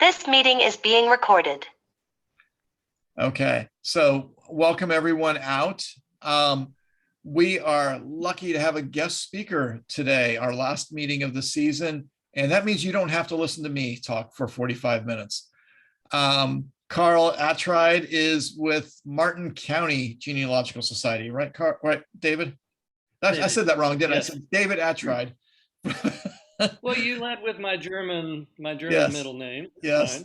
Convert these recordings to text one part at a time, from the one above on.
This meeting is being recorded. Okay, so welcome everyone out. We are lucky to have a guest speaker today, our last meeting of the season, and that means you don't have to listen to me talk for 45 minutes. Carl Attride is with Martin County Genealogical Society, right, Carl? Right, David? I said that wrong, didn't I? I Yes. said David Attride. Well, you led with my German Yes, middle name. yes.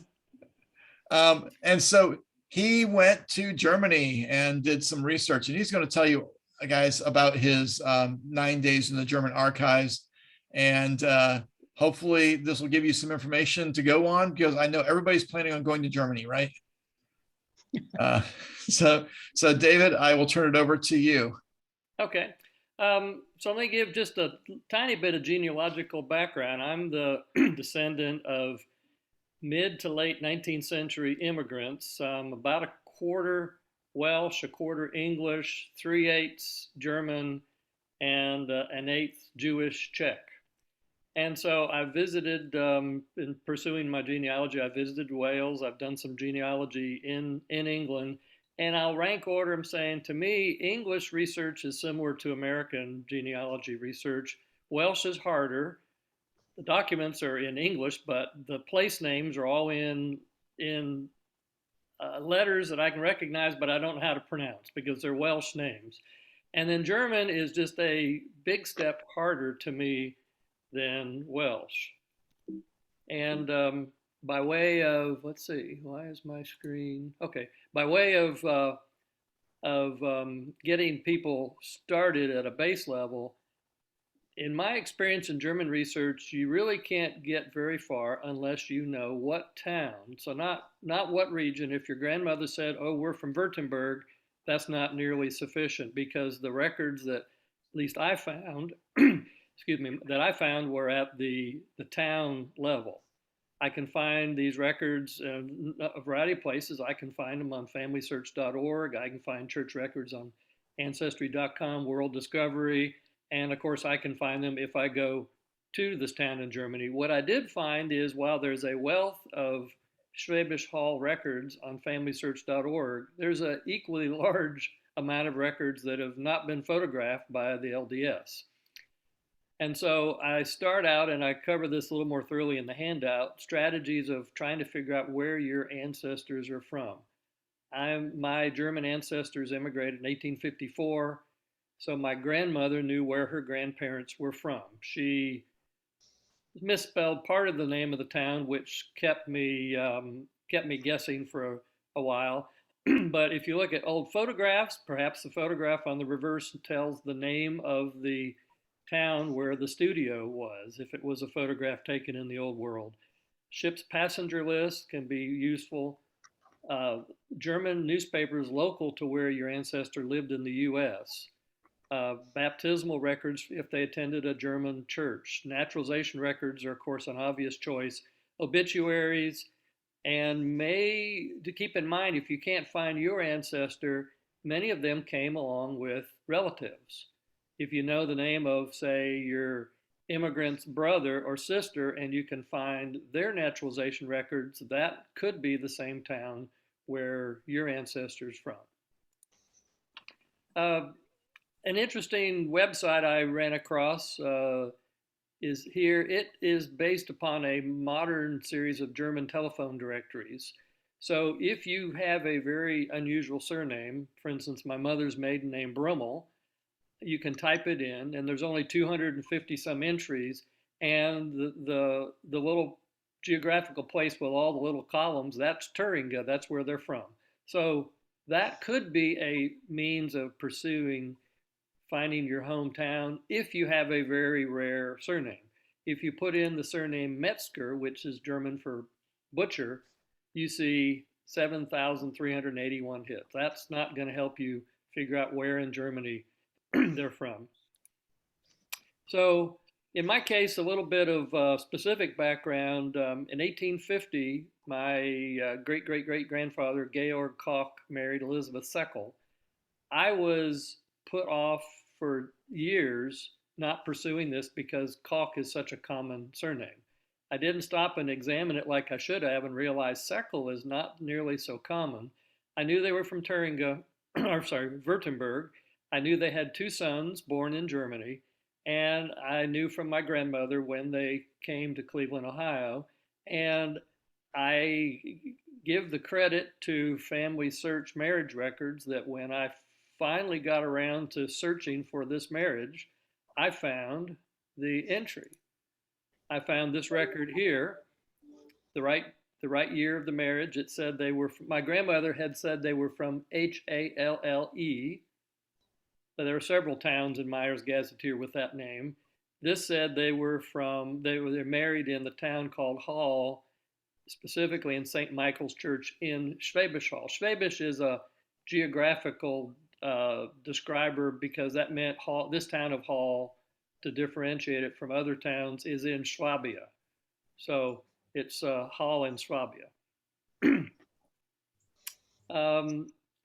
Fine. And so he went to Germany and did some research, and he's going to tell you guys about his 9 days in the German archives. And hopefully this will give you some information to go on, because I know everybody's planning on going to Germany, right? uh, so David, I will turn it over to you. Okay. So let me give just a tiny bit of genealogical background. I'm the descendant of mid to late 19th century immigrants, about a quarter Welsh, a quarter English, 3/8 German, and an eighth Jewish Czech. And so I visited, in pursuing my genealogy, I visited Wales. I've done some genealogy in England. And I'll rank order them saying, to me, English research is similar to American genealogy research. Welsh is harder. The documents are in English, but the place names are all in letters that I can recognize, but I don't know how to pronounce because they're Welsh names. And then German is just a big step harder to me than Welsh. And by way of, let's see, why is my screen? Okay, by way of getting people started at a base level, in my experience in German research, you really can't get very far unless you know what town. So not what region. If your grandmother said, "Oh, we're from Württemberg," that's not nearly sufficient because the records that at least I found, excuse me, that I found were at the town level. I can find these records in a variety of places. I can find them on FamilySearch.org. I can find church records on Ancestry.com, World Discovery, and of course, I can find them if I go to this town in Germany. What I did find is while there's a wealth of Schwäbisch Hall records on FamilySearch.org, there's an equally large amount of records that have not been photographed by the LDS. And so I start out, and I cover this a little more thoroughly in the handout, strategies of trying to figure out where your ancestors are from. My German ancestors immigrated in 1854, so my grandmother knew where her grandparents were from. She misspelled part of the name of the town, which kept me guessing for a while. But if you look at old photographs, perhaps the photograph on the reverse tells the name of the town where the studio was, if it was a photograph taken in the old world. Ship's passenger list can be useful. German newspapers local to where your ancestor lived in the US. Baptismal records if they attended a German church. Naturalization records are, of course, an obvious choice. Obituaries, and to keep in mind, if you can't find your ancestor, many of them came along with relatives. If you know the name of, say, your immigrant's brother or sister, and you can find their naturalization records, that could be the same town where your ancestor's from. An interesting website I ran across is here. It is based upon a modern series of German telephone directories. So if you have a very unusual surname, for instance, my mother's maiden name Brummel, you can type it in, and there's only 250 some entries, and the little geographical place with all the little columns, that's Thuringia, that's where they're from. So that could be a means of pursuing finding your hometown if you have a very rare surname. If you put in the surname Metzger, which is German for butcher, you see 7,381 hits. That's not going to help you figure out where in Germany they're from. So in my case, a little bit of specific background. In 1850, my great-great-great-grandfather, Georg Koch, married Elizabeth Seckel. I was put off for years not pursuing this because Koch is such a common surname. I didn't stop and examine it like I should have and realized Seckel is not nearly so common. I knew they were from Thuringia, or sorry, Württemberg. I knew they had two sons born in Germany, and I knew from my grandmother when they came to Cleveland, Ohio. And I give the credit to Family Search marriage records that when I finally got around to searching for this marriage, I found the entry. I found this record here, the right the right year of the marriage. It said they were. My grandmother had said they were from Halle, but there are several towns in Myers Gazetteer with that name. This said they were from. They were married in the town called Hall, specifically in St. Michael's Church in Schwäbisch Hall. Schwäbisch is a geographical describer because that meant Hall, this town of Hall, to differentiate it from other towns, is in Swabia. So it's Hall in Swabia.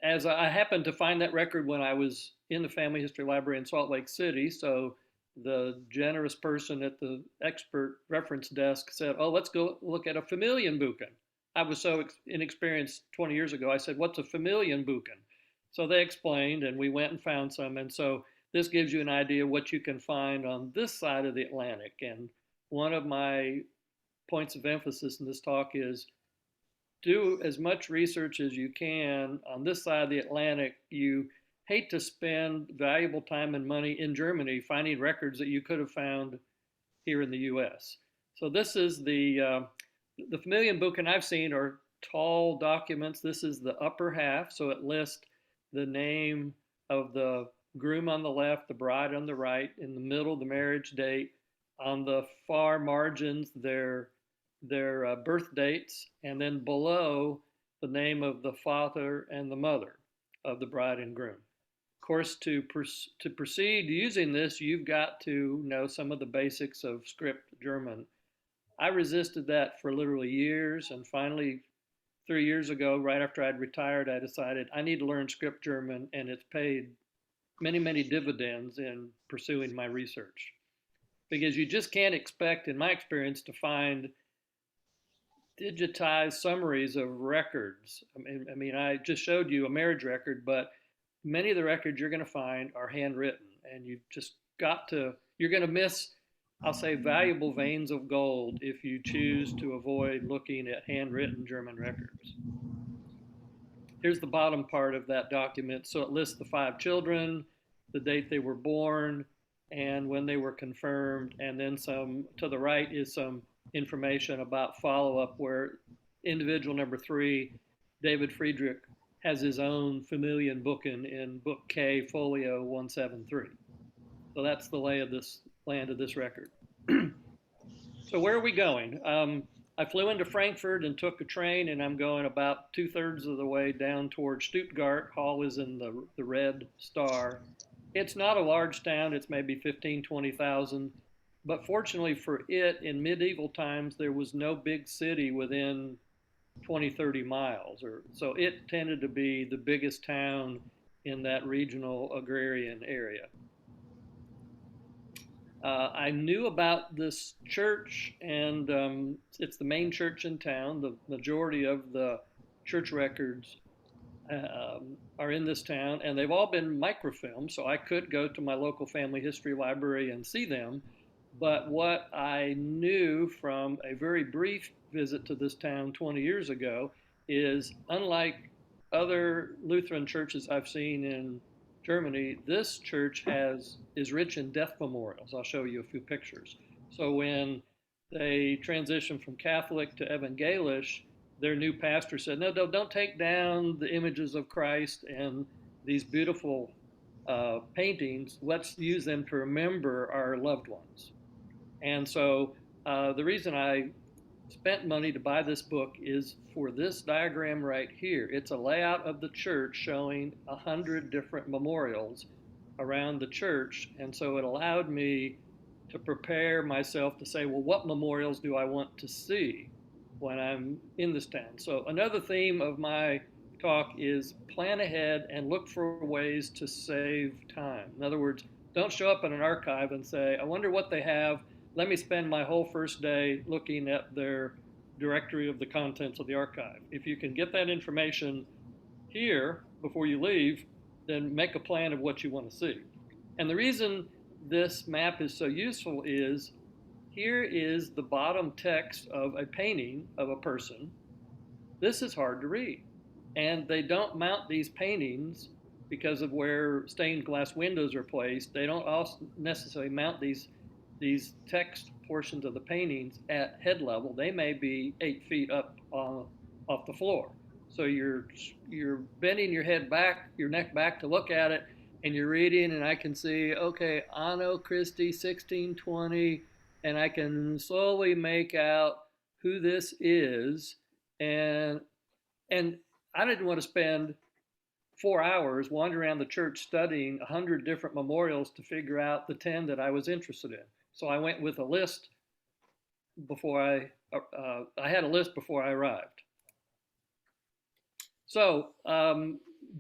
As I happened to find that record when I was in the Family History Library in Salt Lake City, so the generous person at the expert reference desk said, "Oh, let's go look at a Familienbuchen." I was so inexperienced 20 years ago. I said, "What's a Familienbuchen?" So they explained, and we went and found some. And so this gives you an idea of what you can find on this side of the Atlantic. And one of my points of emphasis in this talk is do as much research as you can on this side of the Atlantic. You hate to spend valuable time and money in Germany finding records that you could have found here in the US. So this is the Familienbuchen I've seen are tall documents. This is the upper half, so it lists the name of the groom on the left, the bride on the right, in the middle, the marriage date, on the far margins, their birth dates, and then below the name of the father and the mother of the bride and groom. Of course, to proceed using this, you've got to know some of the basics of script German. I resisted that for literally years, and finally 3 years ago, right after I'd retired, I decided I need to learn script German, and it's paid many, many dividends in pursuing my research. Because you just can't expect, in my experience, to find digitized summaries of records. I mean, I just showed you a marriage record, but many of the records you're going to find are handwritten, and you've just got to, you're going to miss, I'll say, valuable veins of gold if you choose to avoid looking at handwritten German records. Here's the bottom part of that document. So it lists the 5 children, the date they were born, and when they were confirmed, and then some, to the right is some information about follow-up where individual number 3, David Friedrich, has his own Familienbuchen in Book K, Folio 173. So that's the lay of this land of this record. So where are we going? I flew into Frankfurt and took a train, and I'm going about 2/3 of the way down towards Stuttgart. Hall is in the red star. It's not a large town. It's maybe 15, 20,000. But fortunately for it, in medieval times, there was no big city within 20, 30 miles. So it tended to be the biggest town in that regional agrarian area. I knew about this church, and it's the main church in town. The majority of the church records are in this town, and they've all been microfilmed, so I could go to my local family history library and see them. But what I knew from a very brief visit to this town 20 years ago is, unlike other Lutheran churches I've seen in Germany, this church is rich in death memorials. I'll show you a few pictures. So when they transitioned from Catholic to Evangelisch, their new pastor said, no, don't take down the images of Christ and these beautiful paintings. Let's use them to remember our loved ones. And so the reason I spent money to buy this book is for this diagram right here. It's a layout of the church showing 100 different memorials around the church. And so it allowed me to prepare myself to say, well, what memorials do I want to see when I'm in this town? So another theme of my talk is plan ahead and look for ways to save time. In other words, don't show up in an archive and say, I wonder what they have. let me spend my whole first day looking at their directory of the contents of the archive. If you can get that information here before you leave, then make a plan of what you want to see. And the reason this map is so useful is here is the bottom text of a painting of a person. This is hard to read. And they don't mount these paintings because of where stained glass windows are placed. They don't also necessarily mount these text portions of the paintings at head level. They may be 8 feet up off the floor. So you're bending your head back, your neck back to look at it, and you're reading, and I can see, okay, Anno Christi 1620, and I can slowly make out who this is, and and I didn't want to spend 4 hours wandering around the church studying 100 different memorials to figure out the 10 that I was interested in. So I went with a list before I had a list before I arrived. So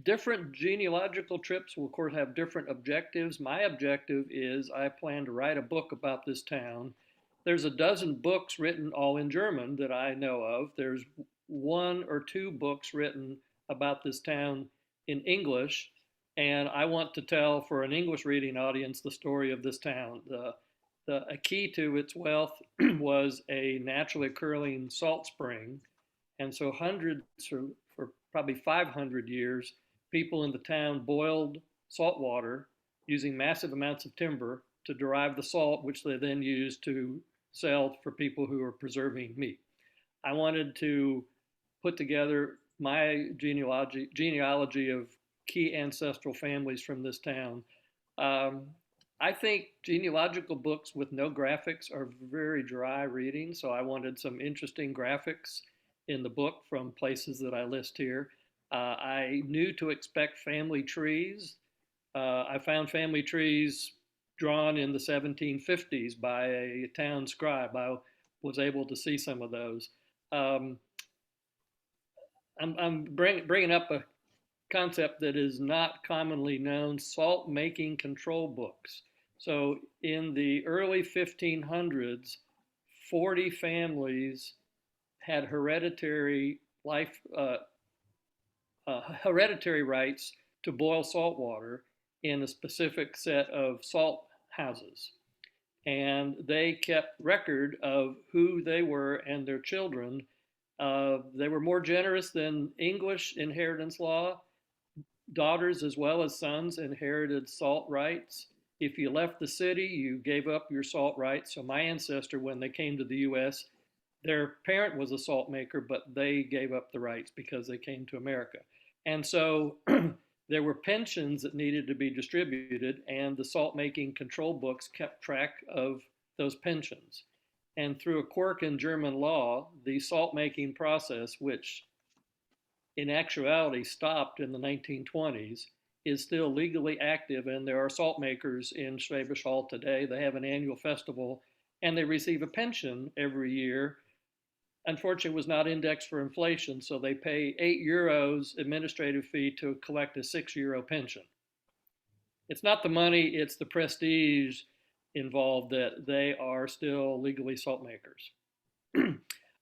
different genealogical trips will, of course, have different objectives. My objective is I plan to write a book about this town. There's a dozen books written all in German that I know of. There's 1 or 2 books written about this town in English, and I want to tell for an English reading audience the story of this town. A key to its wealth was a naturally occurring salt spring, and so hundreds for probably 500 years, people in the town boiled salt water using massive amounts of timber to derive the salt, which they then used to sell for people who were preserving meat. I wanted to put together my genealogy of key ancestral families from this town. I think genealogical books with no graphics are very dry reading, so I wanted some interesting graphics in the book from places that I list here. I knew to expect family trees. I found family trees drawn in the 1750s by a town scribe. I was able to see some of those. I'm bringing up a concept that is not commonly known, salt making control books. So in the early 1500s, 40 families had hereditary rights to boil salt water in a specific set of salt houses. And they kept record of who they were and their children. They were more generous than English inheritance law. Daughters as well as sons inherited salt rights. If you left the city, you gave up your salt rights. So my ancestor, when they came to the US, their parent was a salt maker, but they gave up the rights because they came to America. And so there were pensions that needed to be distributed, and the salt making control books kept track of those pensions. And through a quirk in German law, the salt making process, which in actuality stopped in the 1920s, is still legally active, and there are salt makers in Schwäbisch Hall today. They have an annual festival, and they receive a pension every year. Unfortunately, it was not indexed for inflation, so they pay €8 administrative fee to collect a €6 pension. It's not the money, it's the prestige involved that they are still legally salt makers.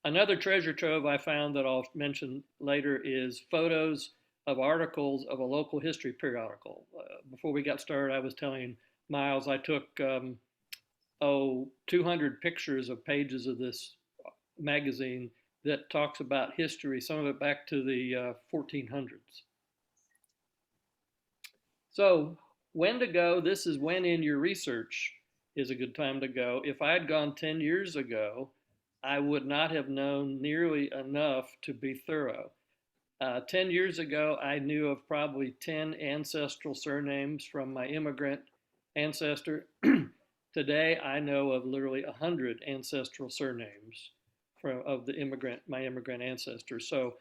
Another treasure trove I found that I'll mention later is photos of articles of a local history periodical. Before we got started, I was telling Miles I took 200 pictures of pages of this magazine that talks about history, some of it back to the 1400s. So when to go, this is when in your research is a good time to go. If I had gone 10 years ago, I would not have known nearly enough to be thorough. 10 years ago, I knew of probably 10 ancestral surnames from my immigrant ancestor. Today, I know of literally 100 ancestral surnames of my immigrant ancestors. So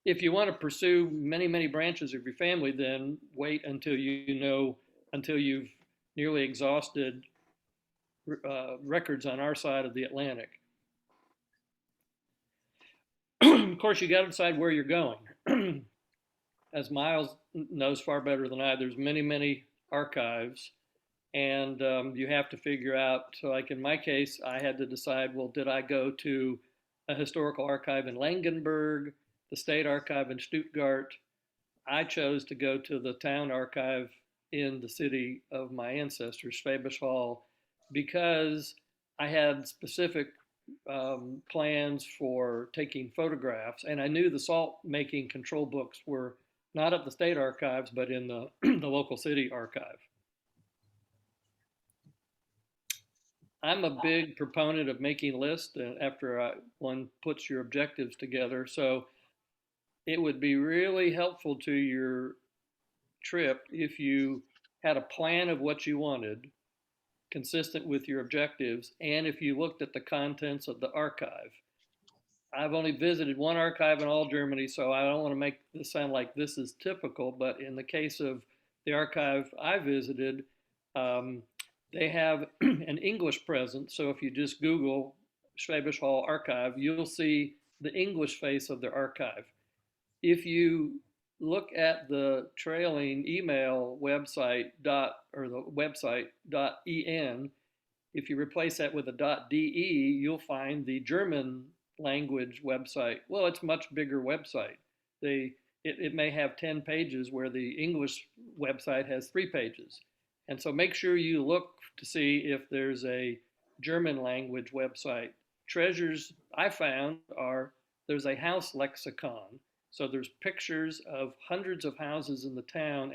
if you want to pursue many, many branches of your family, then wait until you've nearly exhausted records on our side of the Atlantic. Of course, you got to decide where you're going. As Miles knows far better than I, there's many, many archives, And you have to figure out, so like in my case, I had to decide, well, did I go to a historical archive in Langenberg, the state archive in Stuttgart? I chose to go to the town archive in the city of my ancestors, Schwäbisch Hall, because I had specific plans for taking photographs, and I knew the salt making control books were not at the state archives, but in the, the local city archive. I'm a big proponent of making lists after one puts your objectives together. So it would be really helpful to your trip if you had a plan of what you wanted, consistent with your objectives, and if you looked at the contents of the archive. I've only visited one archive in all Germany, so I don't want to make this sound like this is typical, but in the case of the archive I visited, um, they have an English presence. So if you just Google Schwäbisch Hall archive, you'll see the English face of their archive. If you look at the trailing email website or the website .en, if you replace that with a .de, you'll find the German language website. Well, it's a much bigger website. It may have 10 pages where the English website has 3 pages. And so make sure you look to see if there's a German language website. Treasures I found are there's a house lexicon. So there's pictures of hundreds of houses in the town,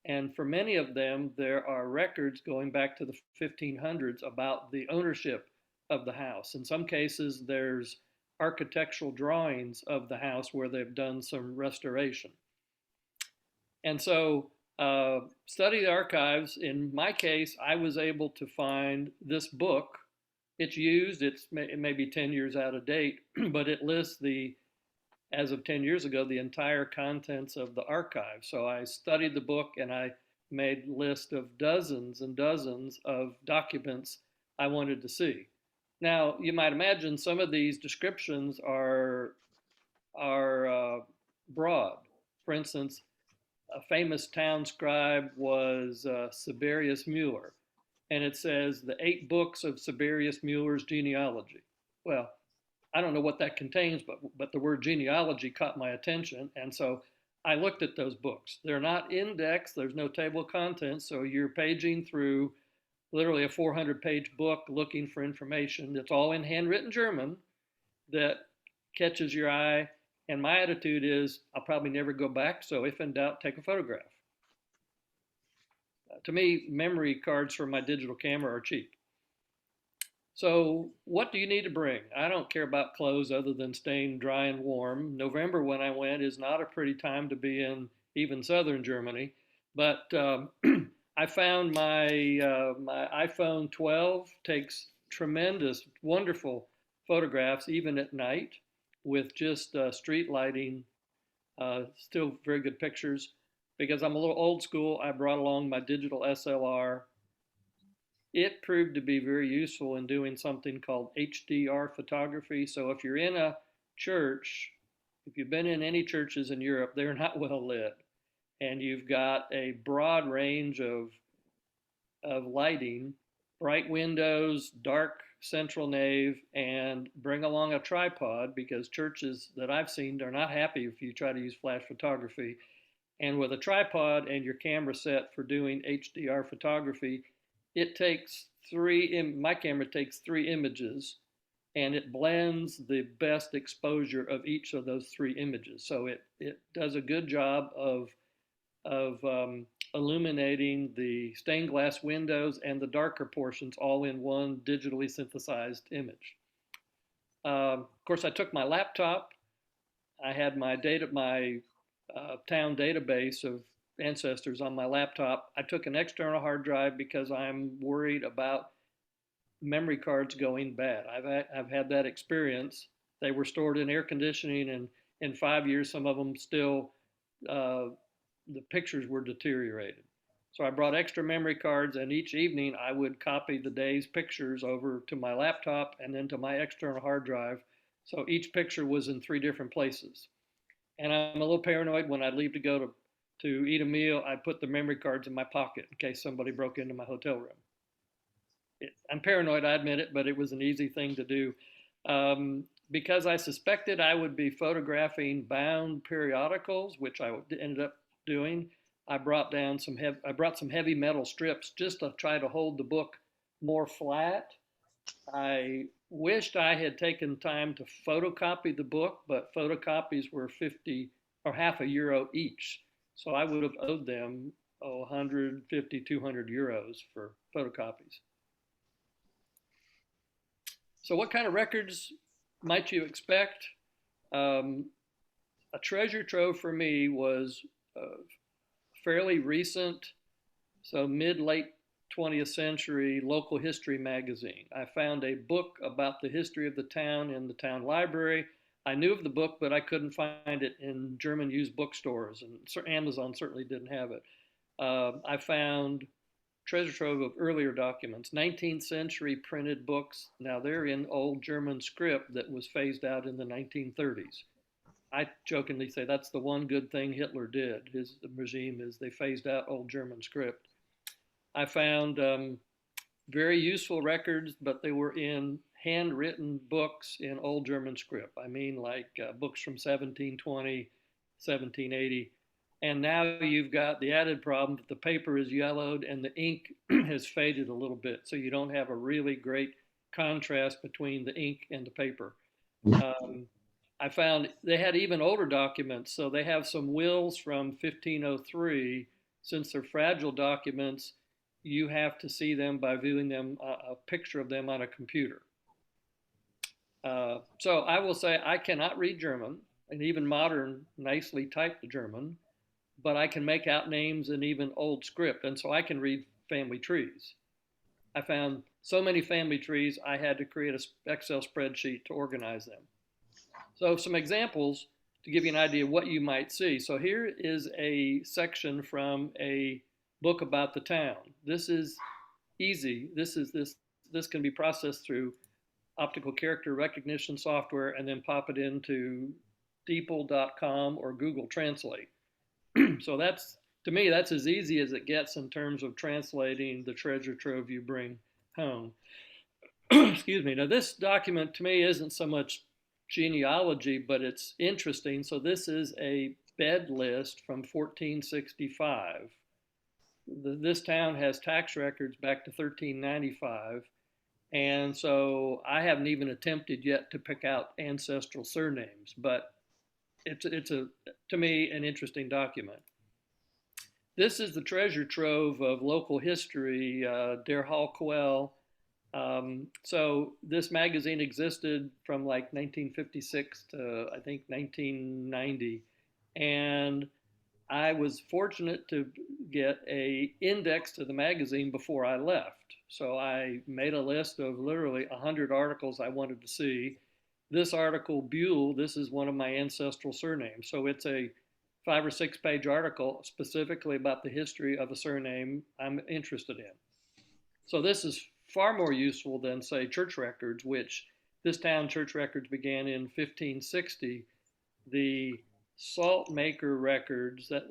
and for many of them, there are records going back to the 1500s about the ownership of the house. In some cases, there's architectural drawings of the house where they've done some restoration. And so study the archives. In my case, I was able to find this book. It's used, it may be 10 years out of date, but it lists as of 10 years ago, the entire contents of the archive. So I studied the book and I made a list of dozens and dozens of documents I wanted to see. Now, you might imagine some of these descriptions are broad. For instance, a famous town scribe was Siberius Mueller, and it says the 8 books of Siberius Mueller's genealogy. Well, I don't know what that contains, but the word genealogy caught my attention, and so I looked at those books. They're not indexed, there's no table of contents, so you're paging through literally a 400-page book looking for information. It's all in handwritten German that catches your eye, and my attitude is I'll probably never go back, so if in doubt, take a photograph. To me, memory cards for my digital camera are cheap. So what do you need to bring? I don't care about clothes other than staying dry and warm. November when I went is not a pretty time to be in even southern Germany, but I found my iPhone 12 takes tremendous, wonderful photographs even at night with just street lighting, still very good pictures. Because I'm a little old school, I brought along my digital SLR. It proved to be very useful in doing something called HDR photography. So if you're in a church, if you've been in any churches in Europe, they're not well lit. And you've got a broad range of lighting, bright windows, dark central nave, and bring along a tripod because churches that I've seen are not happy if you try to use flash photography. And with a tripod and your camera set for doing HDR photography, it takes my camera takes 3 images and it blends the best exposure of each of those 3 images. So it does a good job of illuminating the stained glass windows and the darker portions all in one digitally synthesized image. Of course, I took my laptop. I had my town database of ancestors on my laptop. I took an external hard drive because I'm worried about memory cards going bad. I've had that experience. They were stored in air conditioning, and in 5 years, some of them still, the pictures were deteriorated. So I brought extra memory cards, and each evening I would copy the day's pictures over to my laptop and then to my external hard drive. So each picture was in 3 different places. And I'm a little paranoid when I leave to go to eat a meal, I'd put the memory cards in my pocket in case somebody broke into my hotel room. I'm paranoid, I admit it, but it was an easy thing to do. Because I suspected I would be photographing bound periodicals, which I ended up doing, I brought some heavy metal strips just to try to hold the book more flat. I wished I had taken time to photocopy the book, but photocopies were 50 or half a euro each. So I would have owed them 150, 200 euros for photocopies. So what kind of records might you expect? A treasure trove for me was fairly recent, so mid-late 20th century local history magazine. I found a book about the history of the town in the town library. I knew of the book, but I couldn't find it in German used bookstores, and Amazon certainly didn't have it. I found treasure trove of earlier documents, 19th century printed books. Now they're in old German script that was phased out in the 1930s. I jokingly say that's the one good thing Hitler did, his regime, is they phased out old German script. I found very useful records, but they were in handwritten books in old German script. I mean, like books from 1720, 1780. And now you've got the added problem that the paper is yellowed and the ink has faded a little bit. So you don't have a really great contrast between the ink and the paper. I found they had even older documents. So they have some wills from 1503. Since they're fragile documents, you have to see them by viewing them, a picture of them on a computer. So I will say I cannot read German, and even modern, nicely typed German, but I can make out names in even old script, and so I can read family trees. I found so many family trees, I had to create an Excel spreadsheet to organize them. So some examples to give you an idea of what you might see. So here is a section from a book about the town. This is easy. This can be processed through optical character recognition software and then pop it into DeepL.com or Google Translate. So that's, to me, that's as easy as it gets in terms of translating the treasure trove you bring home. Excuse me. Now this document to me isn't so much genealogy, but it's interesting. So this is a bed list from 1465. This town has tax records back to 1395. And so I haven't even attempted yet to pick out ancestral surnames, but it's to me, an interesting document. This is the treasure trove of local history, Der Hall Quell. So this magazine existed from like 1956 to I think 1990. And I was fortunate to get an index to the magazine before I left. So I made a list of literally 100 articles I wanted to see. This article, Buell, this is one of my ancestral surnames. So it's a 5 or 6 page article specifically about the history of a surname I'm interested in. So this is far more useful than, say, church records, which this town church records began in 1560. The salt maker records, that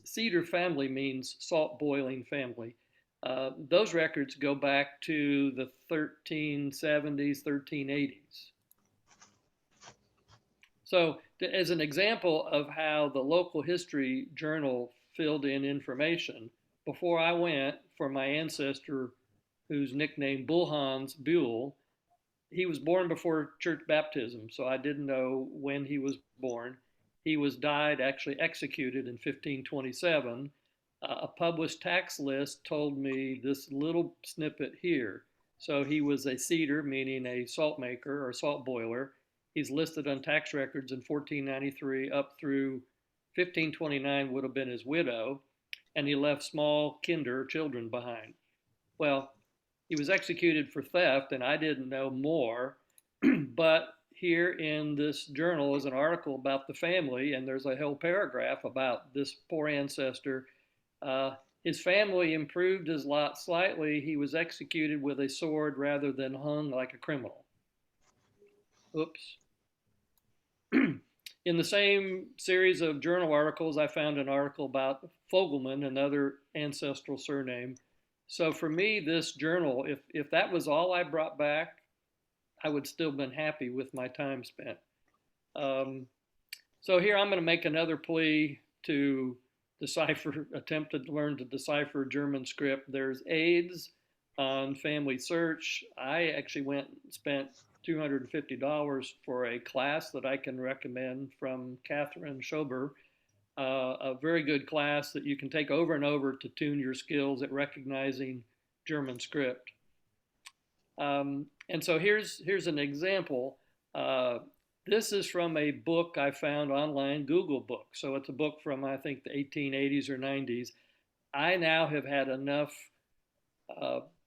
Cedar family means salt boiling family. Those records go back to the 1370s, 1380s. So as an example of how the local history journal filled in information, before I went for my ancestor, who's nicknamed Bullhans Buell, he was born before church baptism, so I didn't know when he was born. He was died, actually executed in 1527. A published tax list told me this little snippet here. So he was a cedar, meaning a salt maker or salt boiler. He's listed on tax records in 1493 up through 1529 would have been his widow, and he left small kinder children behind. Well, he was executed for theft, and I didn't know more, but here in this journal is an article about the family, and there's a whole paragraph about this poor ancestor. His family improved his lot slightly. He was executed with a sword rather than hung like a criminal. Oops. in the same series of journal articles, I found an article about Fogelman, another ancestral surname. So for me, this journal, if that was all I brought back, I would still been happy with my time spent. So here I'm going to make another plea to attempt to learn to decipher German script. There's aids on Family Search. I actually went and spent $250 for a class that I can recommend from Catherine Schober, a very good class that you can take over and over to tune your skills at recognizing German script. And so here's an example. This is from a book I found online, Google Book. So it's a book from, I think, the 1880s or 90s. I now have had enough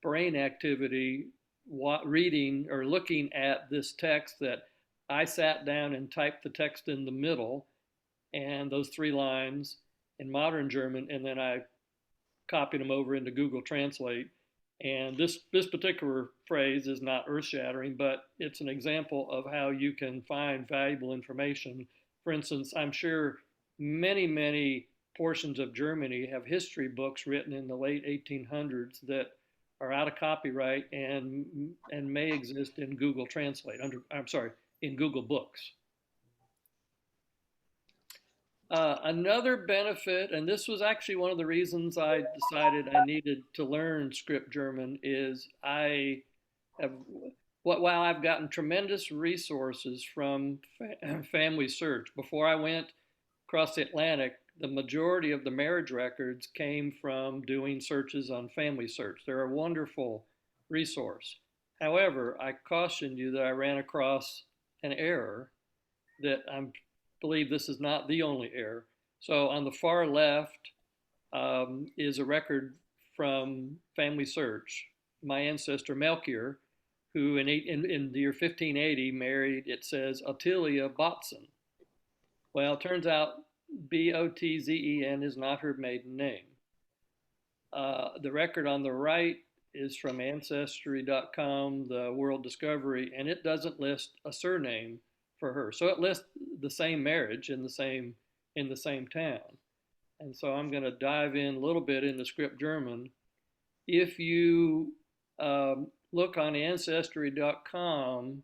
brain activity reading or looking at this text that I sat down and typed the text in the middle and those 3 lines in modern German, and then I copied them over into Google Translate. And this particular phrase is not earth-shattering, but it's an example of how you can find valuable information. For instance, I'm sure many portions of Germany have history books written in the late 1800s that are out of copyright and may exist in Google Translate, in Google Books. Another benefit, and this was actually one of the reasons I decided I needed to learn script German, is while I've gotten tremendous resources from Family Search. Before I went across the Atlantic, the majority of the marriage records came from doing searches on Family Search. They're a wonderful resource. However, I cautioned you that I ran across an error that I believe this is not the only error. So on the far left is a record from Family Search. My ancestor Melchior, who in the year 1580 married, it says, Ottilia Botzen. Well, it turns out Botzen is not her maiden name. The record on the right is from Ancestry.com, the World Discovery, and it doesn't list a surname for her. So it lists the same marriage in the same town. And so I'm going to dive in a little bit into script German. If you look on Ancestry.com,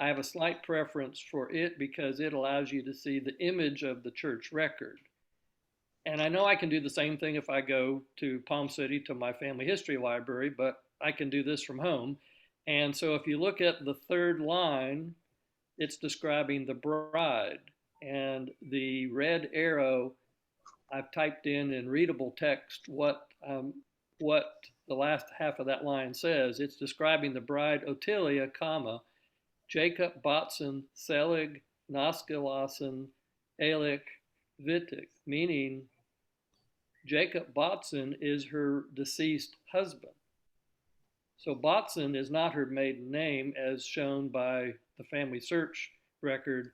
I have a slight preference for it because it allows you to see the image of the church record. And I know I can do the same thing if I go to Palm City to my family history library, but I can do this from home. And so if you look at the 3rd line, it's describing the bride. And the red arrow, I've typed in readable text what the last half of that line says. It's describing the bride Ottilia, comma, Jacob Botzen, Selig, Naskelassen, Elik, Wittig, meaning Jacob Botzen is her deceased husband. So Botzen is not her maiden name as shown by the Family Search record.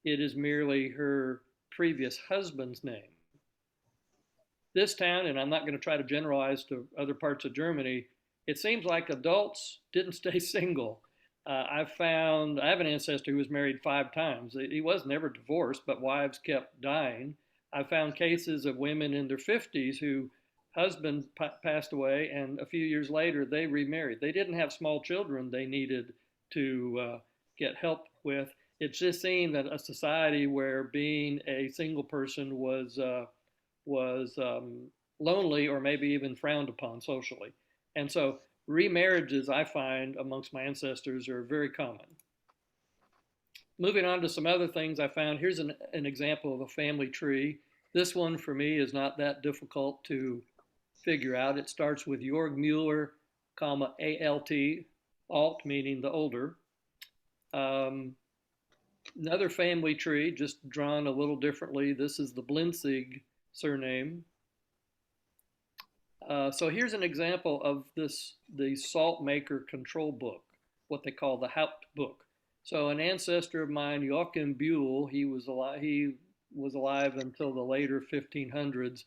It is merely her previous husband's name. This town, and I'm not going to try to generalize to other parts of Germany, it seems like adults didn't stay single. I have an ancestor who was married 5 times. He was never divorced, but wives kept dying. I found cases of women in their 50s who husband passed away, and a few years later they remarried. They didn't have small children they needed to get help with. It just seemed that a society where being a single person was lonely or maybe even frowned upon socially. And so remarriages, I find, amongst my ancestors are very common. Moving on to some other things I found, here's an example of a family tree. This one for me is not that difficult to figure out. It starts with Jorg Mueller, comma, ALT, alt meaning the older. Another family tree, just drawn a little differently. This is the Blinzig surname. So here's an example of the salt maker control book, what they call the Hauptbuch. So an ancestor of mine, Joachim Buell, he was alive until the later 1500s.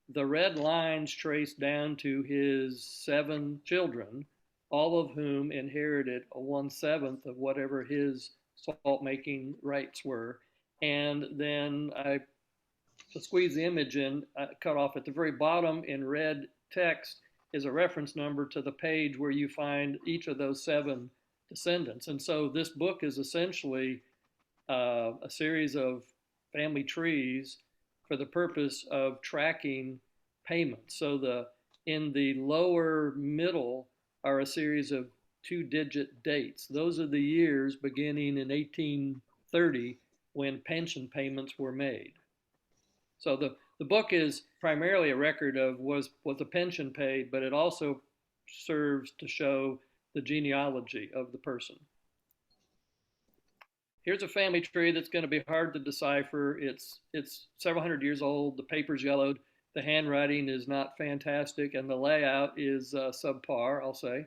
The red lines trace down to his 7 children, all of whom inherited a 1/7 of whatever his salt making rights were. And then I squeeze the image in, cut off at the very bottom in red text is a reference number to the page where you find each of those 7 descendants. And so this book is essentially a series of family trees for the purpose of tracking payments. So in the lower middle are a series of 2-digit dates. Those are the years beginning in 1830 when pension payments were made. So the book is primarily a record of was the pension paid, but it also serves to show the genealogy of the person. Here's a family tree that's going to be hard to decipher. It's several hundred years old. The paper's yellowed. The handwriting is not fantastic, and the layout is subpar, I'll say.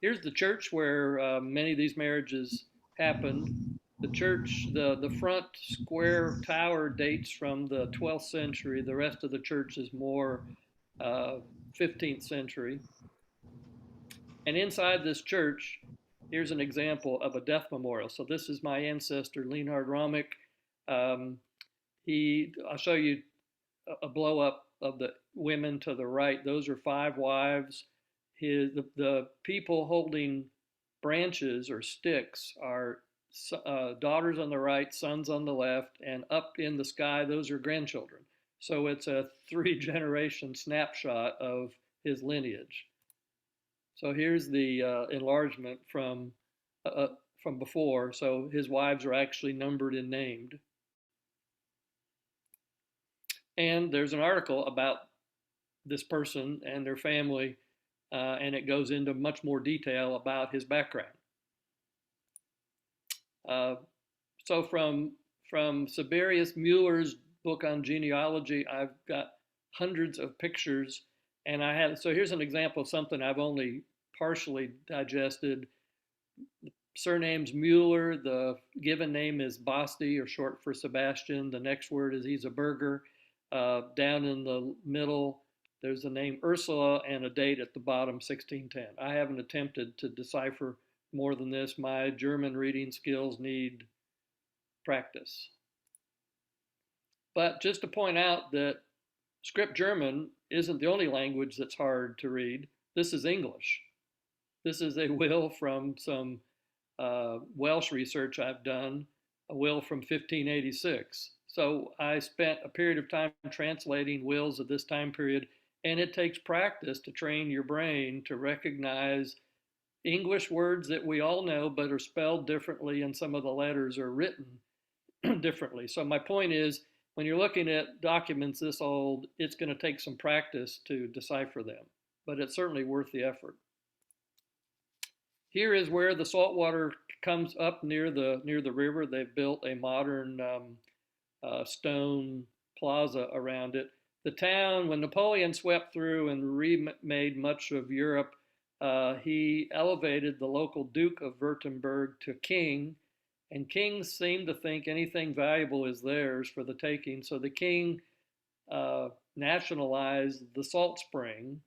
Here's the church where many of these marriages happened. The church, the front square tower dates from the 12th century. The rest of the church is more 15th century. And inside this church, here's an example of a death memorial. So this is my ancestor, Leonhard Romick. I'll show you a blow up of the women to the right. Those are 5 wives. The people holding branches or sticks are daughters on the right, sons on the left, and up in the sky, those are grandchildren. So it's a 3-generation snapshot of his lineage. So here's the enlargement from before. So his wives are actually numbered and named. And there's an article about this person and their family, and it goes into much more detail about his background. So from Siberius Mueller's book on genealogy, I've got hundreds of pictures, and so here's an example of something I've only partially digested. The surname's Mueller, the given name is Basti, or short for Sebastian. The next word is he's a burgher. Down in the middle, there's the name Ursula and a date at the bottom, 1610. I haven't attempted to decipher more than this. My German reading skills need practice. But just to point out that script German isn't the only language that's hard to read. This is English. This is a will from some Welsh research I've done, a will from 1586. So I spent a period of time translating wills of this time period, and it takes practice to train your brain to recognize English words that we all know but are spelled differently, and some of the letters are written differently. So my point is, when you're looking at documents this old, it's going to take some practice to decipher them, but it's certainly worth the effort. Here is where the saltwater comes up near the river. They've built a modern stone plaza around it. The town, when Napoleon swept through and remade much of Europe, he elevated the local Duke of Württemberg to king, and kings seem to think anything valuable is theirs for the taking. So the king nationalized the salt spring,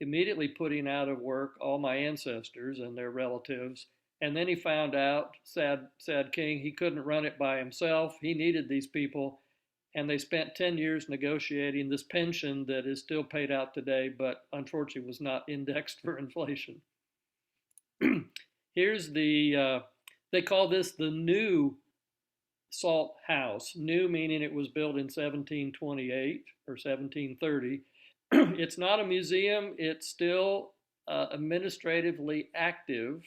immediately putting out of work all my ancestors and their relatives. And then he found out, sad king, he couldn't run it by himself. He needed these people. And they spent 10 years negotiating this pension that is still paid out today, but unfortunately was not indexed for inflation. Here's they call this the new salt house. New meaning it was built in 1728 or 1730. It's not a museum. It's still administratively active.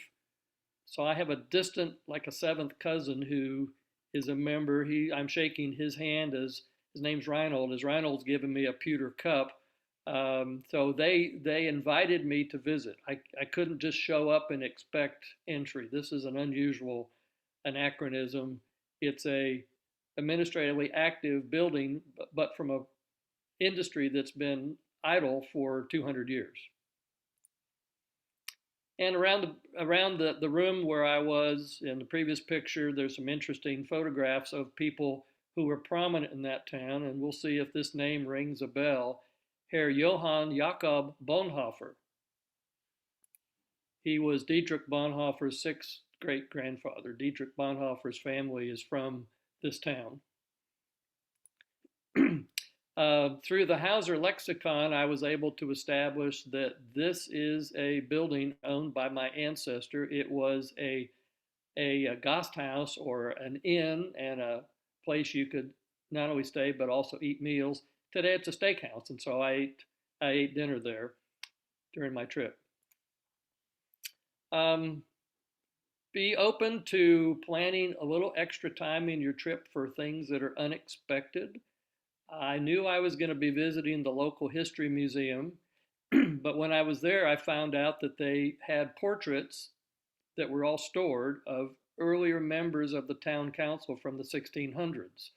So I have a distant, like a 7th cousin who is a member. I'm shaking his hand as his name's Reinhold. As Reinhold's given me a pewter cup. So they invited me to visit. I couldn't just show up and expect entry. This is an unusual anachronism. It's a administratively active building, but from a industry that's been idle for 200 years. And around the room where I was in the previous picture, there's some interesting photographs of people who were prominent in that town, and we'll see if this name rings a bell. Herr Johann Jakob Bonhoeffer. He was Dietrich Bonhoeffer's 6th great-great-grandfather. Dietrich Bonhoeffer's family is from this town. Through the Hauser lexicon, I was able to establish that this is a building owned by my ancestor. It was a Gasthaus, or an inn, and a place you could not only stay but also eat meals. Today it's a steakhouse, and so I ate dinner there during my trip. Be open to planning a little extra time in your trip for things that are unexpected. I knew I was going to be visiting the local history museum, but when I was there, I found out that they had portraits that were all stored of earlier members of the town council from the 1600s.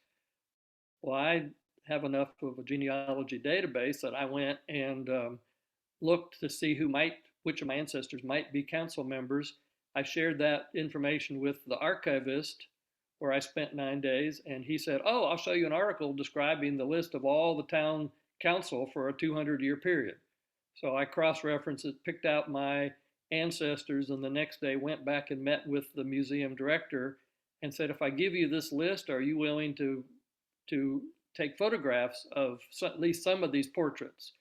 Well, I have enough of a genealogy database that I went and looked to see which of my ancestors might be council members. I shared that information with the archivist, where I spent 9 days, and he said, "Oh, I'll show you an article describing the list of all the town council for a 200-year period." So I cross-referenced it, picked out my ancestors, and the next day went back and met with the museum director and said, "If I give you this list, are you willing to take photographs of at least some of these portraits?"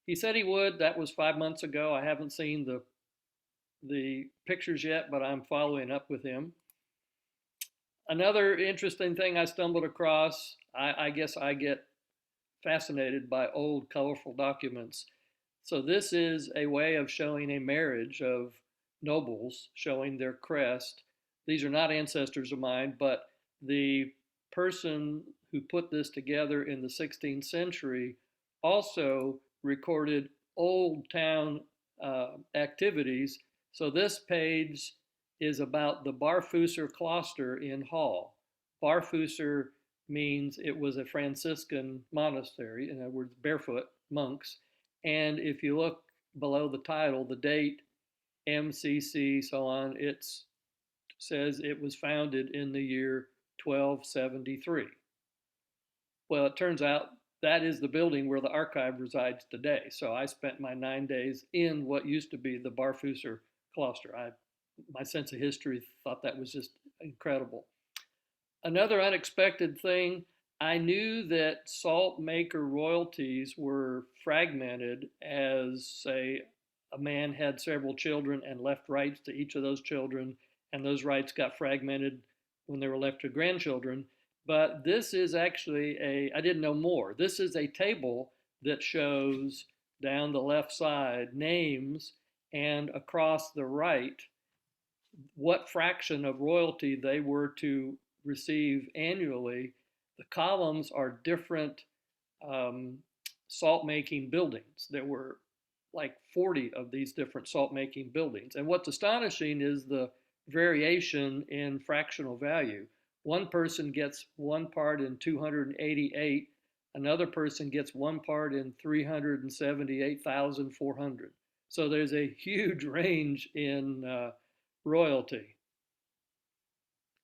He said he would. That was 5 months ago. I haven't seen the pictures yet, but I'm following up with him. Another interesting thing I stumbled across, I guess I get fascinated by old, colorful documents. So this is a way of showing a marriage of nobles, showing their crest. These are not ancestors of mine, but the person who put this together in the 16th century also recorded old town activities. So this page is about the Barfüßer Kloster in Hall. Barfüßer means it was a Franciscan monastery, in other words, barefoot monks. And if you look below the title, the date, MCC, so on, it says it was founded in the year 1273. Well, it turns out that is the building where the archive resides today. So I spent my 9 days in what used to be the Barfüßer Kloster. My sense of history thought that was just incredible. Another unexpected thing, I knew that salt maker royalties were fragmented, as, say, a man had several children and left rights to each of those children, and those rights got fragmented when they were left to grandchildren. But this is actually I didn't know more. This is a table that shows down the left side names, and across the right what fraction of royalty they were to receive annually. The columns are different salt-making buildings. There were like 40 of these different salt-making buildings. And what's astonishing is the variation in fractional value. One person gets one part in 288, another person gets one part in 378,400. So there's a huge range in royalty.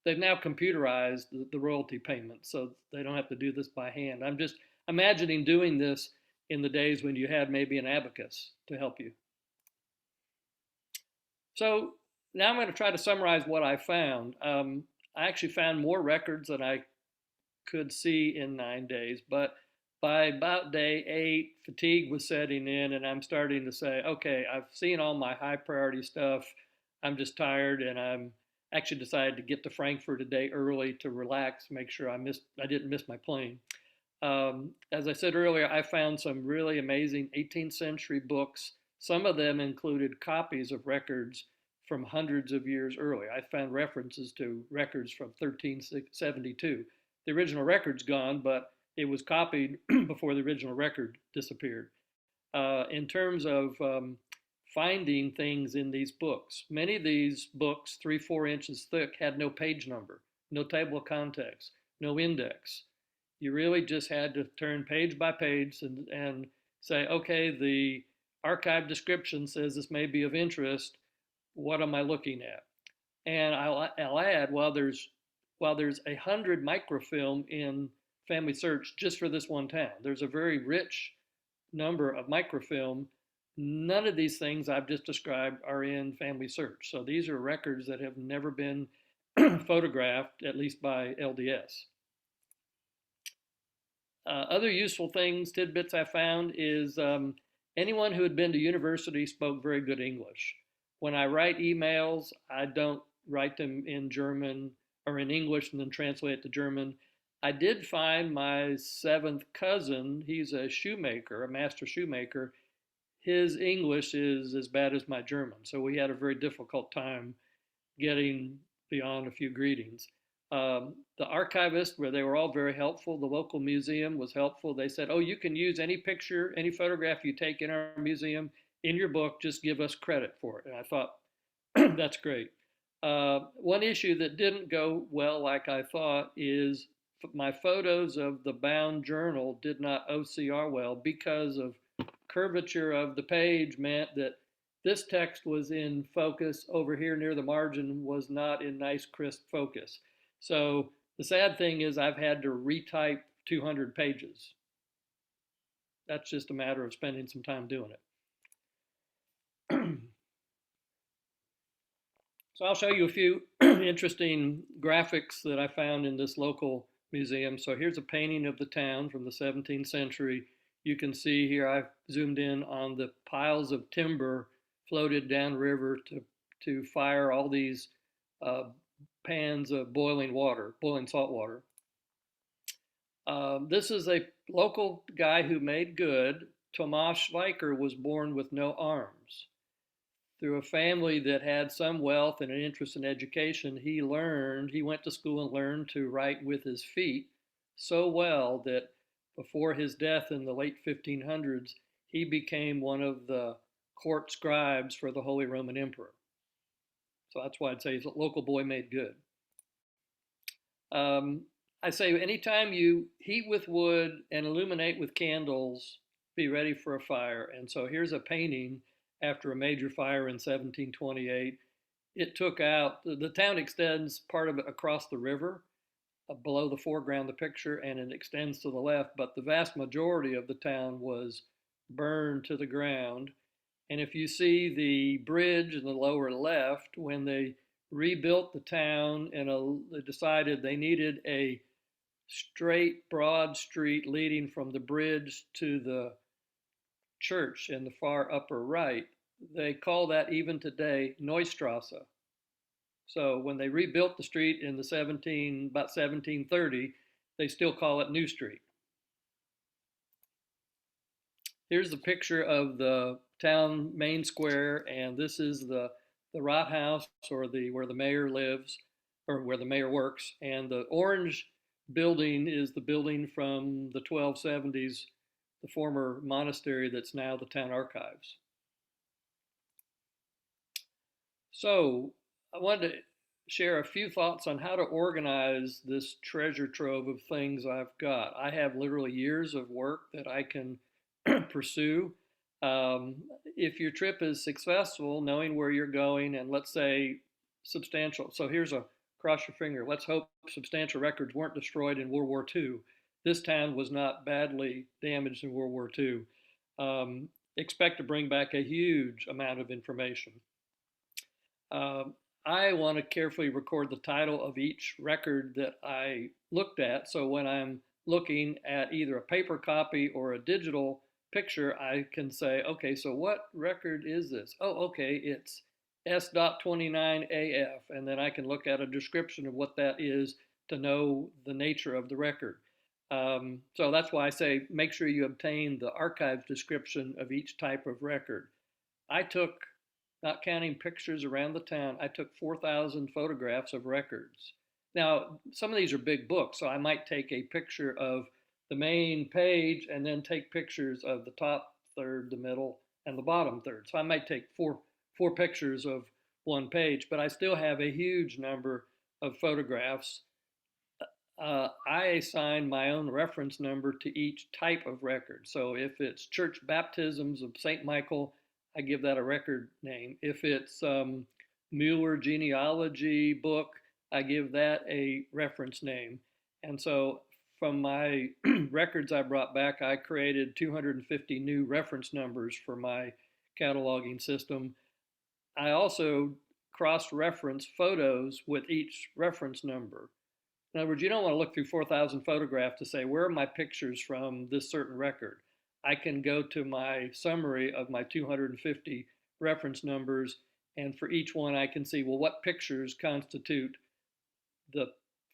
They've now computerized the royalty payment, so they don't have to do this by hand. I'm just imagining doing this in the days when you had maybe an abacus to help you. So now I'm going to try to summarize what I found. I actually found more records than I could see in 9 days, but by about day 8, fatigue was setting in, and I'm starting to say, okay, I've seen all my high priority stuff. I'm just tired, and I'm actually decided to get to Frankfurt a day early to relax, make sure I didn't miss my plane. As I said earlier, I found some really amazing 18th century books. Some of them included copies of records from hundreds of years earlier. I found references to records from 1372. The original record's gone, but it was copied before the original record disappeared. In terms of finding things in these books, many of these books, 3-4 inches thick, had no page number, no table of contents, no index. You really just had to turn page by page and say, okay, the archive description says this may be of interest. What am I looking at? And I'll add, while there's 100 microfilm in Family Search just for this one town, there's a very rich number of microfilm None of these things I've just described are in Family Search. So these are records that have never been photographed, at least by LDS. Other useful things, tidbits I found is anyone who had been to university spoke very good English. When I write emails, I don't write them in German or in English and then translate it to German. I did find my seventh cousin, he's a shoemaker, a master shoemaker. His English is as bad as my German. So we had a very difficult time getting beyond a few greetings. The archivist, where they were all very helpful, the local museum was helpful. They said, oh, you can use any picture, any photograph you take in our museum in your book, just give us credit for it. And I thought, that's great. One issue that didn't go well like I thought is my photos of the bound journal did not OCR well because of curvature of the page meant that this text was in focus over here near the margin was not in nice crisp focus. So the sad thing is I've had to retype 200 pages. That's just a matter of spending some time doing it. So I'll show you a few interesting graphics that I found in this local museum. So here's a painting of the town from the 17th century. You can see here I've zoomed in on the piles of timber floated downriver to fire all these pans of boiling water, boiling salt water. This is a local guy who made good. Tomasz Schleicher was born with no arms. Through a family that had some wealth and an interest in education, he went to school and learned to write with his feet so well that before his death in the late 1500s, he became one of the court scribes for the Holy Roman Emperor. So that's why I'd say he's a local boy made good. I say anytime you heat with wood and illuminate with candles, be ready for a fire. And so here's a painting after a major fire in 1728. It took out, the town extends part of it across the river, below the foreground of the picture, and it extends to the left, but the vast majority of the town was burned to the ground. And if you see the bridge in the lower left, when they rebuilt the town and they decided they needed a straight, broad street leading from the bridge to the church in the far upper right, they call that even today Neustrasse. So when they rebuilt the street in about 1730, they still call it New Street. Here's the picture of the town main square, and this is the Rathaus, or where the mayor lives, or where the mayor works. And the orange building is the building from the 1270s, the former monastery that's now the town archives. So I wanted to share a few thoughts on how to organize this treasure trove of things I've got. I have literally years of work that I can pursue. If your trip is successful, knowing where you're going, and let's say substantial, so here's a cross your finger, let's hope substantial records weren't destroyed in World War II. This town was not badly damaged in World War II. Expect to bring back a huge amount of information. I want to carefully record the title of each record that I looked at. So when I'm looking at either a paper copy or a digital picture, I can say, okay, so what record is this? Oh, okay, it's S.29AF. And then I can look at a description of what that is to know the nature of the record. So that's why I say make sure you obtain the archives description of each type of record. I took, not counting pictures around the town, I took 4,000 photographs of records. Now, some of these are big books, so I might take a picture of the main page and then take pictures of the top third, the middle, and the bottom third. So I might take four pictures of one page, but I still have a huge number of photographs. I assign my own reference number to each type of record. So if it's church baptisms of St. Michael, I give that a record name. If it's Mueller genealogy book, I give that a reference name. And so from my records I brought back, I created 250 new reference numbers for my cataloging system. I also cross-reference photos with each reference number. In other words, you don't want to look through 4,000 photographs to say, where are my pictures from this certain record? I can go to my summary of my 250 reference numbers, and for each one I can see, well, what pictures constitute the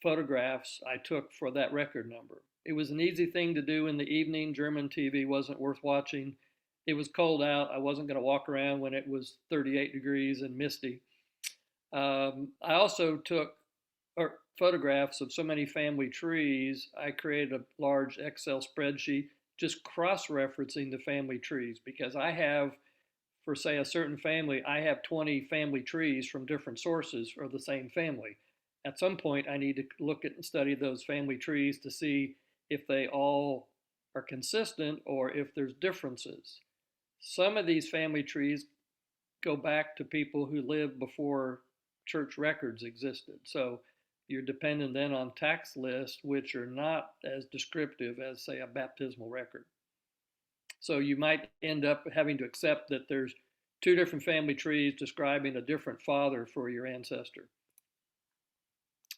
photographs I took for that record number. It was an easy thing to do in the evening. German TV wasn't worth watching. It was cold out. I wasn't going to walk around when it was 38 degrees and misty. I also took photographs of so many family trees. I created a large Excel spreadsheet just cross-referencing the family trees, because I have, for say a certain family, I have 20 family trees from different sources for the same family. At some point, I need to look at and study those family trees to see if they all are consistent or if there's differences. Some of these family trees go back to people who lived before church records existed. So you're dependent then on tax lists, which are not as descriptive as, say, a baptismal record. So you might end up having to accept that there's two different family trees describing a different father for your ancestor.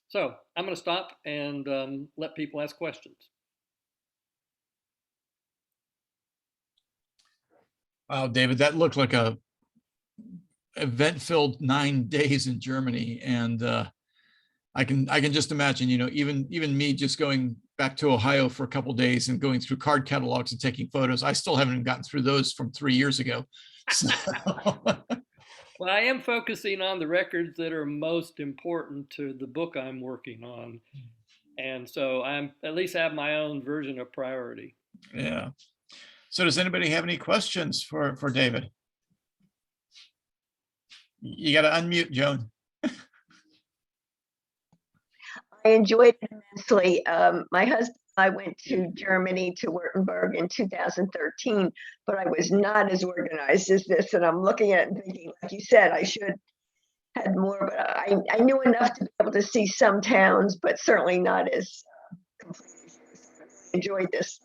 So I'm going to stop and let people ask questions. Wow, David, that looked like a event-filled 9 days in Germany, and I can just imagine, even me just going back to Ohio for a couple of days and going through card catalogs and taking photos. I still haven't gotten through those from 3 years ago. So. Well, I am focusing on the records that are most important to the book I'm working on. And so I'm at least have my own version of priority. Yeah. So does anybody have any questions for David? You got to unmute, Joan. I enjoyed it immensely. My husband and I went to Germany, to Württemberg in 2013, but I was not as organized as this. And I'm looking at it and thinking, like you said, I should had more, but I knew enough to be able to see some towns, but certainly not as enjoyed this.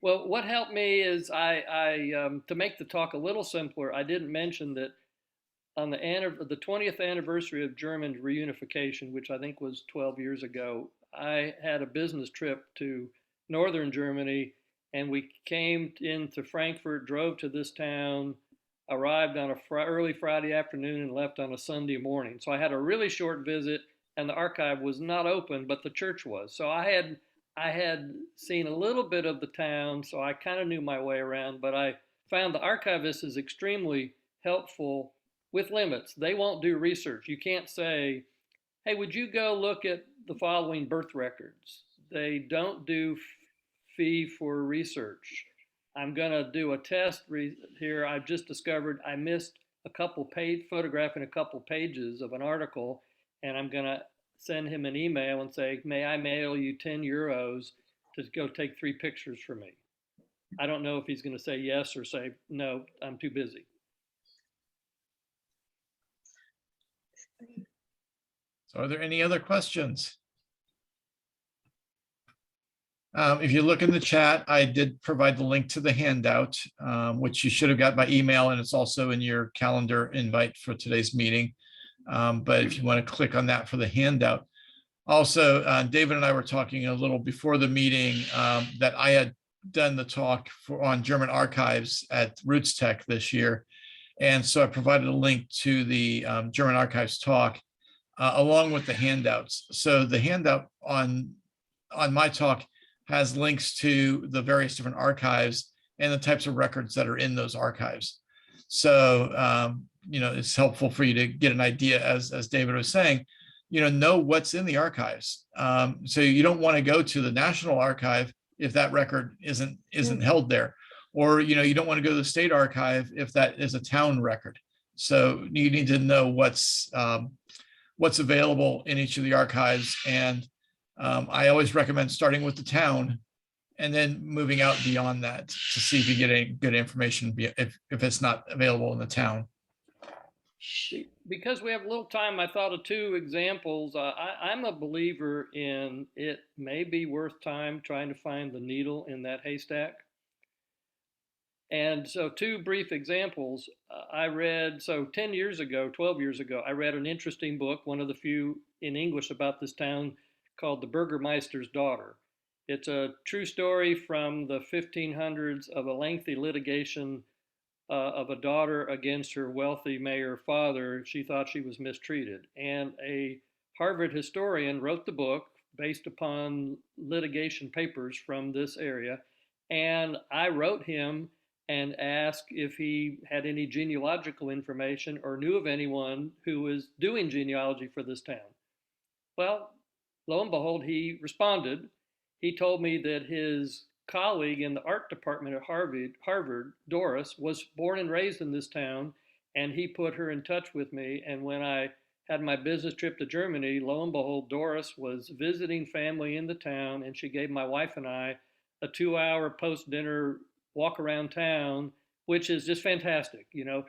Well, what helped me is to make the talk a little simpler, I didn't mention that on the 20th anniversary of German reunification, which I think was 12 years ago, I had a business trip to northern Germany, and we came into Frankfurt, drove to this town, arrived on a early Friday afternoon, and left on a Sunday morning. So I had a really short visit, and the archive was not open, but the church was. So I had seen a little bit of the town, so I kind of knew my way around, but I found the archivist is extremely helpful with limits. They won't do research. You can't say, hey, would you go look at the following birth records? They don't do fee for research. I'm going to do a test here. I've just discovered I missed a couple photographing a couple pages of an article, and I'm going to send him an email and say, may I mail you 10 euros to go take 3 pictures for me? I don't know if he's going to say yes or say, no, I'm too busy. So are there any other questions? If you look in the chat, I did provide the link to the handout, which you should have got by email, and it's also in your calendar invite for today's meeting. But if you want to click on that for the handout. Also, David and I were talking a little before the meeting that I had done the talk on German archives at Roots Tech this year. And so I provided a link to the German archives talk along with the handouts. So the handout on my talk has links to the various different archives and the types of records that are in those archives. So, it's helpful for you to get an idea, as David was saying, know what's in the archives. So you don't want to go to the National Archive if that record isn't held there, or you don't want to go to the State Archive if that is a town record. So you need to know what's available in each of the archives, and I always recommend starting with the town and then moving out beyond that to see if you get any good information if it's not available in the town. Because we have little time, I thought of 2 examples. I'm a believer in it may be worth time trying to find the needle in that haystack. And so, two brief examples. I read, so 10 years ago, 12 years ago, I read an interesting book, one of the few in English about this town, called The Burgermeister's Daughter. It's a true story from the 1500s of a lengthy litigation of a daughter against her wealthy mayor father. She thought she was mistreated. And a Harvard historian wrote the book based upon litigation papers from this area. And I wrote him and asked if he had any genealogical information or knew of anyone who was doing genealogy for this town. Well, lo and behold, he responded. He told me that his colleague in the art department at Harvard, Doris, was born and raised in this town, and he put her in touch with me. And when I had my business trip to Germany, lo and behold, Doris was visiting family in the town, and she gave my wife and I a 2-hour post-dinner walk around town, which is just fantastic. You know,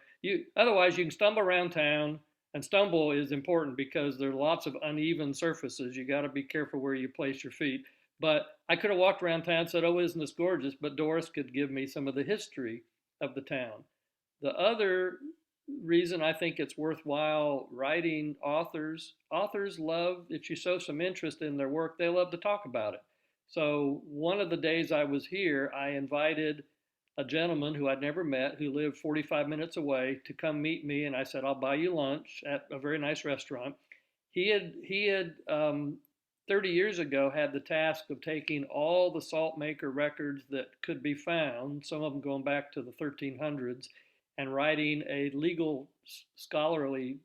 otherwise you can stumble around town, and stumble is important because there are lots of uneven surfaces. You got to be careful where you place your feet. But I could have walked around town and said, "Oh, isn't this gorgeous?" But Doris could give me some of the history of the town. The other reason I think it's worthwhile writing authors love, if you show some interest in their work, they love to talk about it. So one of the days I was here, I invited a gentleman who I'd never met, who lived 45 minutes away, to come meet me, and I said, "I'll buy you lunch at a very nice restaurant." He had 30 years ago had the task of taking all the salt maker records that could be found, some of them going back to the 1300s, and writing a legal scholarly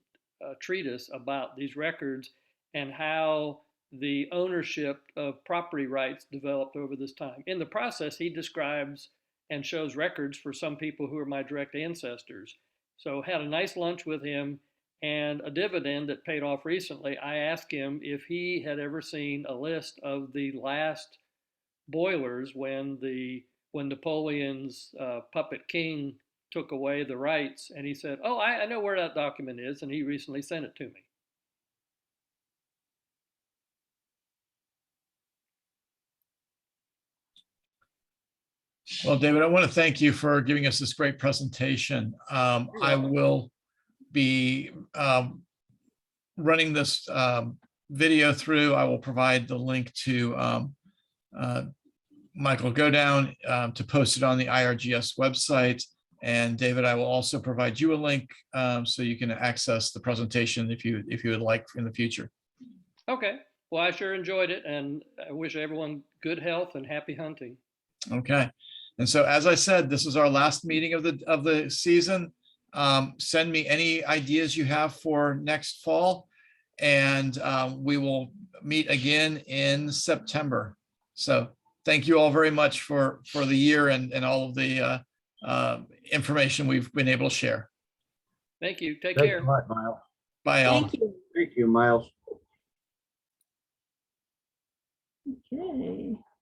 treatise about these records and how the ownership of property rights developed over this time. In the process, he describes and shows records for some people who are my direct ancestors. So had a nice lunch with him, and a dividend that paid off recently. I asked him if he had ever seen a list of the last boilers when Napoleon's puppet king took away the rights, and he said, "Oh, I know where that document is," and he recently sent it to me. Well, David, I want to thank you for giving us this great presentation. I will be running this video through. I will provide the link to Michael Go Down to post it on the IRGS website. And David, I will also provide you a link so you can access the presentation if you would like in the future. Okay. Well, I sure enjoyed it, and I wish everyone good health and happy hunting. Okay. And so, as I said, this is our last meeting of the season. Send me any ideas you have for next fall, and we will meet again in September. So thank you all very much for the year and all of the information we've been able to share. Thank you. Take Thanks care. a lot, Miles. Bye, all. Thank you. Thank you, Miles. Okay.